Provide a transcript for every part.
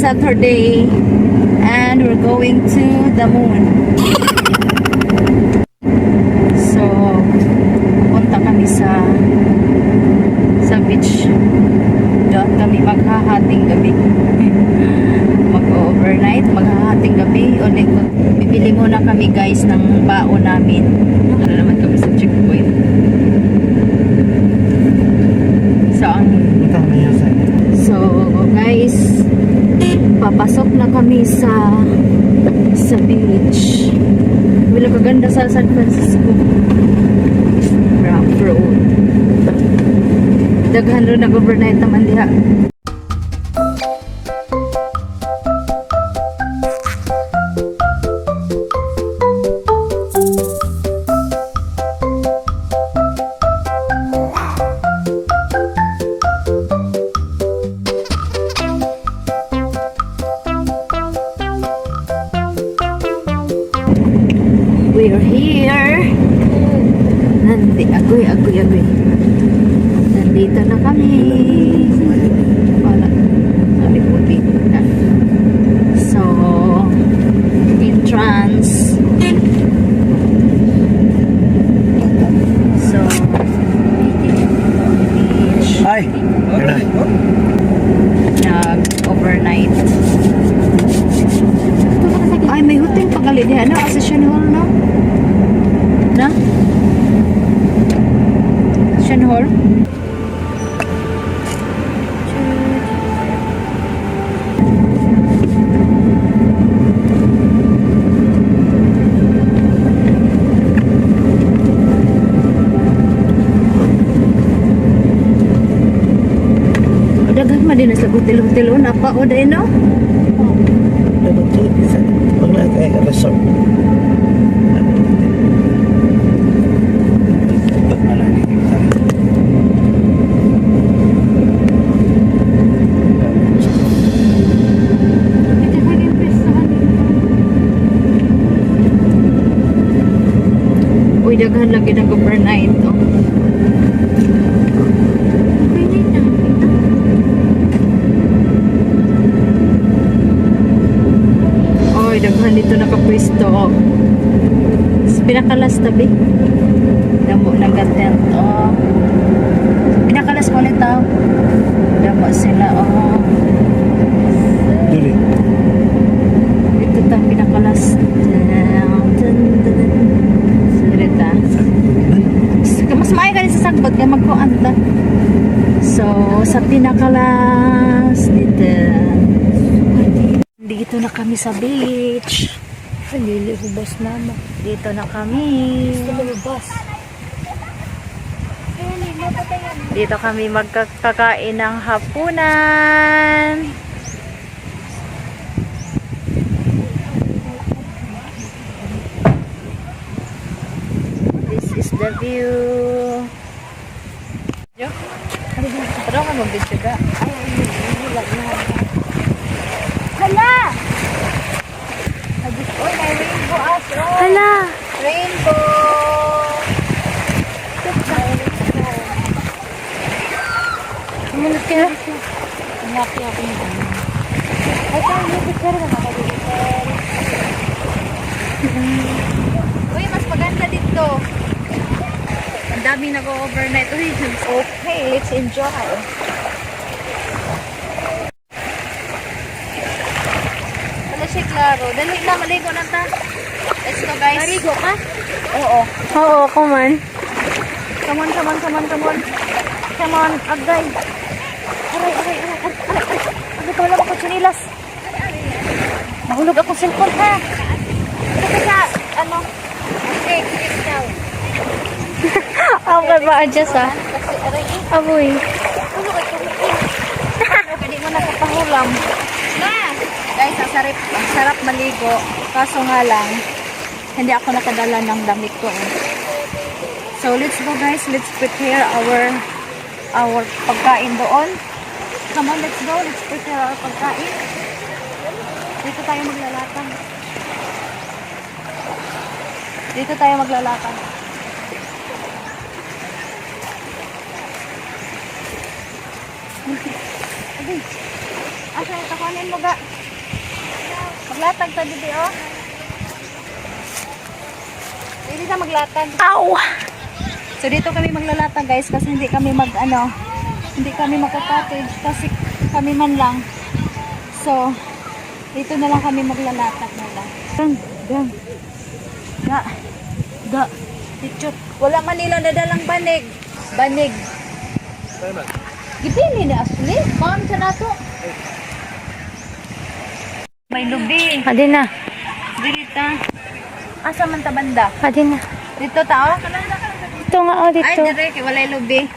Saturday and we're going to the moon. So, punta kami sa beach. Doon kami maghahating gabi. Mag-overnight, maghahating gabi. Ulit, bibili muna kami guys ng baon namin. Ano naman kami sa checkpoint. So guys, papasok na kami sa beach. Wala kaganda sa San Francisco. Rough road. Daghan ron nag-overnight naman diha. We're here. Agoy. Nandito na kami. Wala. Sabi ko dito na. So, entrance. So, beach. Hi. Overnight. Ay, may hotel pagali diyan. Ano? Accession hall, no? Na? Accession hall? Daghan man din sa hotel-hotel o napa o dahil no? Resort. Uy, daghan lagi nag-overnight to. Uy, daghan dito nakapwesto. Pinakalas tabi. Damo nag-tent. Oh. Pinakalas ko ulit tao. Damo sila. Oh. Dili. Ito tang pinakalas. Sarita. Mas maay ka rin sa sagbot kaya magkuhan ta. So, sa pinakalas dito. Dito na kami sa beach. Lilihubas mama. Dito na kami. Lilihubas. Dito kami magkakain ng hapunan. This is the view. Yo. Pero ka mag-video ka. Hala! Uy, may rainbow afro. Hala! Rainbow. Sumunod ka na. Hanapin ako yung ano. Ay, tayo yung picture na makalimutan. Uy, mas maganda dito. Ang dami nag-overnight. Uy, Okay, let's enjoy. wala siya klaro. Dali na, maligo na ta. Let's go, guys. Marigo ka? Oo. Oo, ako man. Come on. Come on, agay. Aray. Ano ka wala ako chinilas? Mahulog ako cellphone ha. Ito sa, ano? Okay, check now. Okay ba, adjust ha? Kasi, aray, Aboy. ano kayo kumikin? Pwede mo nakapahulam. Na! Guys, ang sarap maligo. Kaso nga lang, hindi ako nakadala ng damit ko. So, let's go guys. Let's prepare our pagkain doon. Come on, let's go. Let's prepare our pagkain. Dito tayo maglalakad. Dito tayo maglalakad. Okay. Asa yung kakunin mo ga? Maglatag ta dito, oh. Hindi na maglatag. Ow! So dito kami maglalatag guys kasi hindi kami hindi kami magka-cottage kasi kami man lang. So dito na lang kami maglalatag na lang. Gang. Da. Tichot. Wala man nila nadalang banig. Gipili na asli. Paan sa nato? May lubi. Adi na. Dirita. Asa man ta banda? Adi na. Dito tao? Ito nga oh, Ay, dito. dire, walay lubi.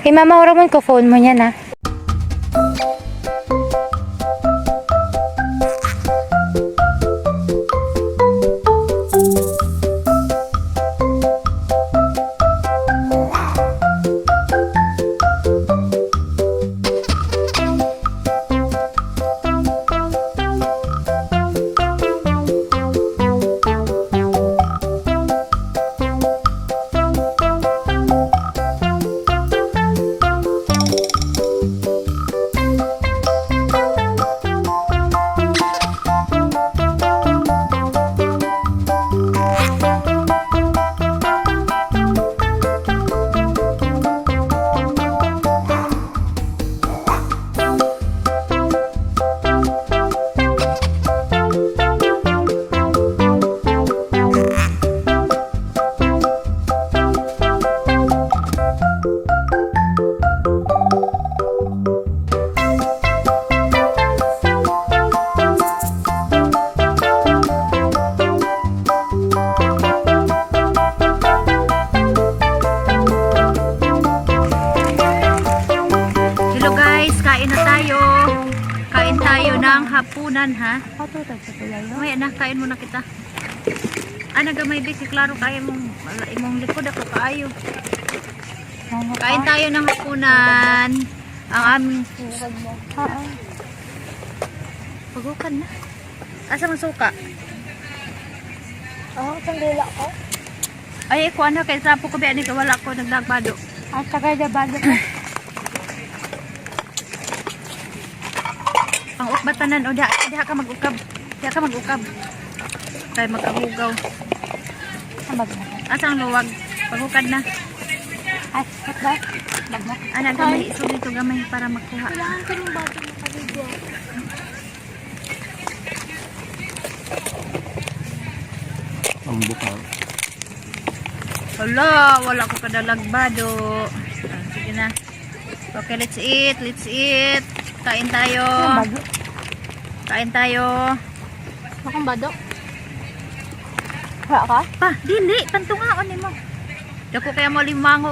Kay Mama Ramon ko phone mo niya na. Hello guys, kain na tayo. Kain tayo ng hapunan ha. Ato tag sa tulay. Mamaya na, kain muna kita. Nagamay biki, klaro kaya imong likod ako kaayo. Kain tayo ng hapunan. Ang aming pagukan na. Asa man suka? Sandila ko. Ay, ko ano kay sapo ko biya ni wala ko nagdagbado. At saka da bado ko. Ang ukbatanan o diha ka mag-ukab. Diha ka mag-ukab. Kay magkahugaw. Amag na. Asang luwag? Pagukad na. Ay, what ba? Bagna. Ana gamay, iso dito gamay para makuha. Kailangan ko ng bago na kabidyo. Ang bukal. Hala, wala ko kadalagbado. Sige na. Okay, let's eat. Kain tayo. Bago. Kain tayo. Bakang bado? Wala ka? Pa, dili, pantungaon ni mo. Dako kaya mo alimango.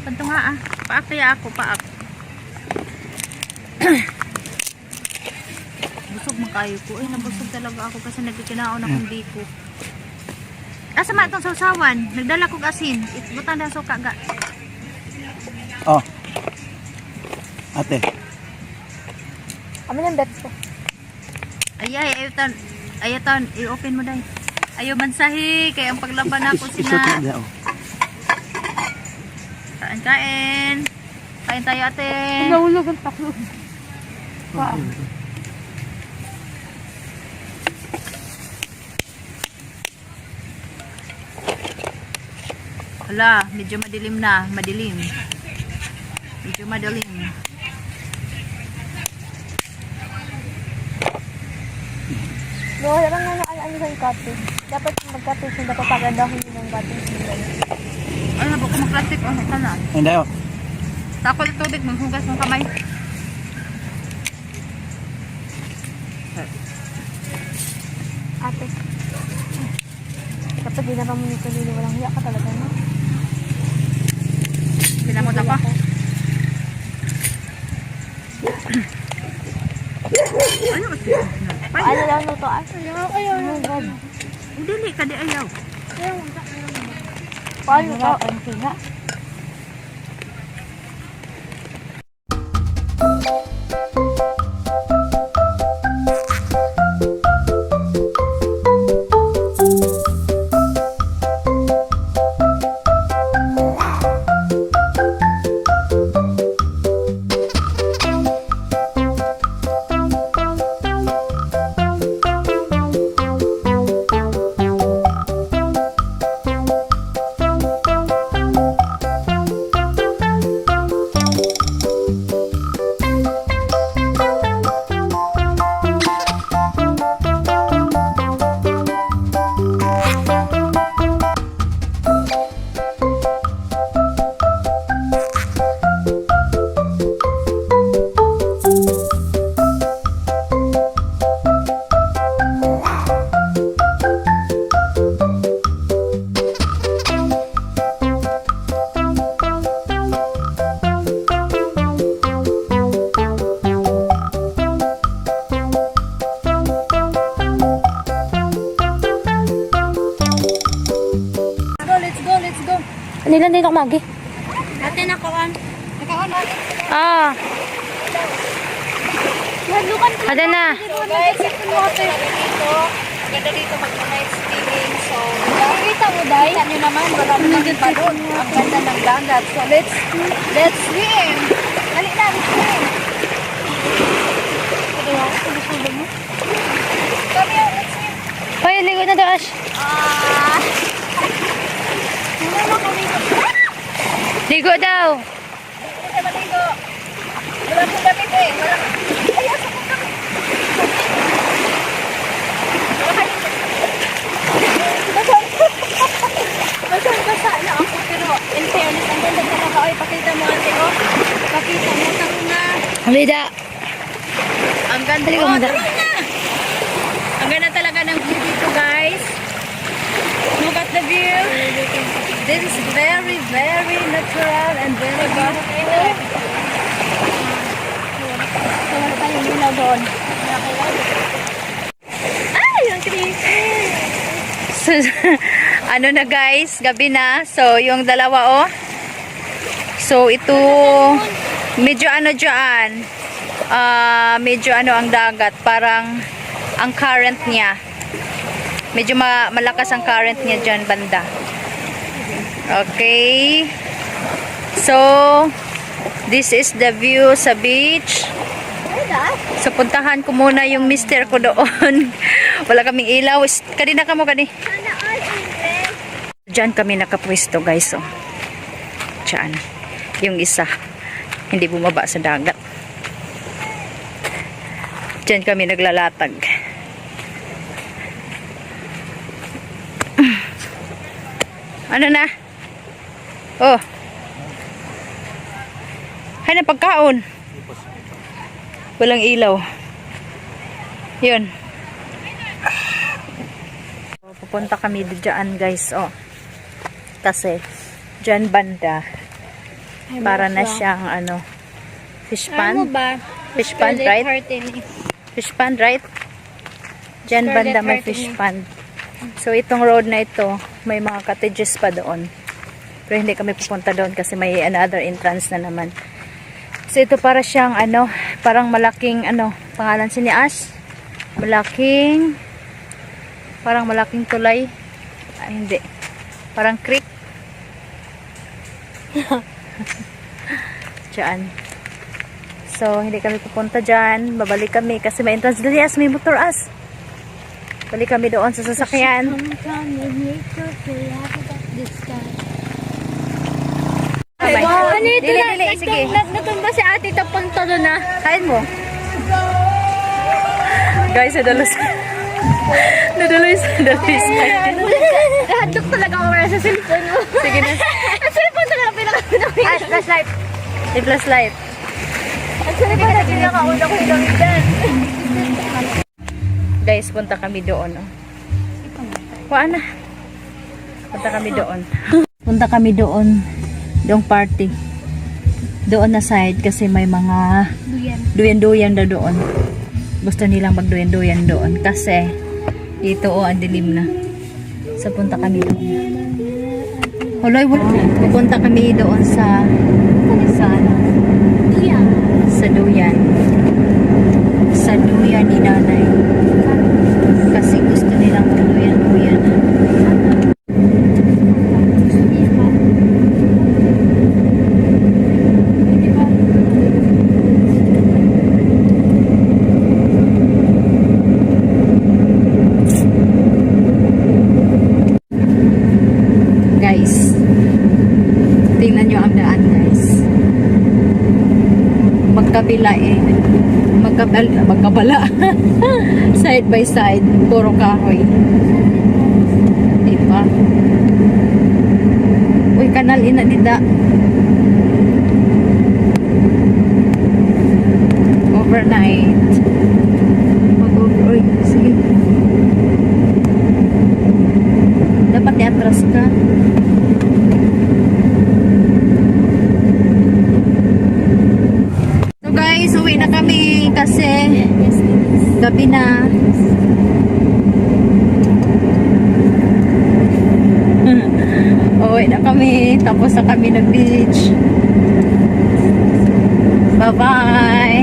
Pantunga ah. Paak kaya ako, paak. Busog man kayo ko. Ay, nabusog talaga ako kasi nagkikinaon akong biko. Asa man itong sausawan? Nagdala kong asin. Butang na suka ga. Oh. Ate. Kami ng bet ko. Ayatan, i-open mo dahil. Ayaw mansahi, kaya ang paglaban ako Isot na sina. diya, oh. Kain. Kain tayo ate. Nahulog ang taklo. Wow. Hala, medyo madilim na. Medyo madilim. No, wala nga ano sa cottage. Dapat mag-cottage yung dapat pagandahin yun ng cottage nila. Ay, nabo ko mag-plastic. Ano ka na? Hindi, oh. Takol yung tubig, maghugas ng kamay. Ate. Dapat di na pa mo nito nila. Walang hiya ka talaga, no? Pinamot ako. Ano kasi? Paano lang ito? Ayaw. Oh my God. Dili ka di ayaw. Paano ito? Ang tinga. Nilan din ako magi. Ate nakawan. Nakawan ate. Ah, Halukan ko. ada na. Guys, ito water dito. Ganda dito mag-night skiing. So, nakita mo dahil. Kita nyo naman, wala mo nang balon. Ang ganda ng dagat. So, let's swim. Dali na, let's swim. Kami yung let's swim. Hoy, ligo na daw, Ash. Wala kami. Ligo daw. Hindi na maligo. Wala pong damit eh. Wala. Ay, asa po kami. Wala kayo. Basang-basa na ako. Pero in fairness, ang ganda talaga. Ay, pakita mo ate, oh. Pakita mo. Taro na. Halida. Ang ganda. Halika Oh, mo, taro na. Ang ganda talaga ng view dito, guys. Look at the view. This is very, very natural and very beautiful. Wala tayong ilaw doon. Ay, ang creepy. So, ano na guys, gabi na. So, yung dalawa oh. So, ito medyo ano dyan. Medyo ano ang dagat. Parang ang current niya. Medyo malakas ang current niya dyan banda. Okay. So, this is the view sa beach. So, puntahan ko muna yung mister ko doon. Wala kaming ilaw. Kanina ka mo kani. Diyan kami nakapwesto guys. Oh. Diyan. Yung isa. Hindi bumaba sa dagat. Diyan kami naglalatag. Ano na? Oh. Hay na pagkaon. Walang ilaw. Yun. Pupunta kami dyan guys. Oh. Kasi dyan banda. Para na siyang ano. Fish Ano pond. ba? Fish pond, right? Fish pond, right? Dyan Scarlet banda may Heart fish ini. pond. So, itong road na ito, may mga cottages pa doon. Pero hindi kami pupunta doon kasi may another entrance na naman. So, ito para siyang, ano, parang malaking, ano, pangalan si ni Ash? Parang malaking tulay. Ay, hindi. Parang creek. Diyan. So, hindi kami pupunta dyan. Babalik kami kasi may entrance doon. Yes, may motor as. Balik kami doon sa sasakyan. Ano ito Dili, na? dili, sige. Natumba si ate ito pang talo na. Kain mo. Guys, nadalos. Nadalos. Hadlok talaga ako sa cellphone mo. Sige na. Ang cellphone talaga pinaka-pinawin. Ah, flashlight. I-flashlight. Ang cellphone na pinaka-una ko hinamitan. Guys, punta kami doon. Oh. Kuha na. Punta kami doon. Punta kami doon. Doong party. Doon na side kasi may mga duyan-duyan na doon. Gusto nilang magduyan-duyan doon kasi dito ang dilim na. So punta kami doon. Huloy, pupunta kami doon sa duyan. Sa duyan ni nanay. Kasi gusto nilang magduyan-duyan. Guys, tingnan nyo ang daan guys. Magkabila eh. Magkabala. Side by side. Puro kahoy. Diba? Uy, kanal ina dida. Overnight. Uy, sige. Dapat i-atras ka. So guys, uwi na kami kasi gabi na. Uwi na kami. kami. Tapos na kami ng beach. Bye-bye!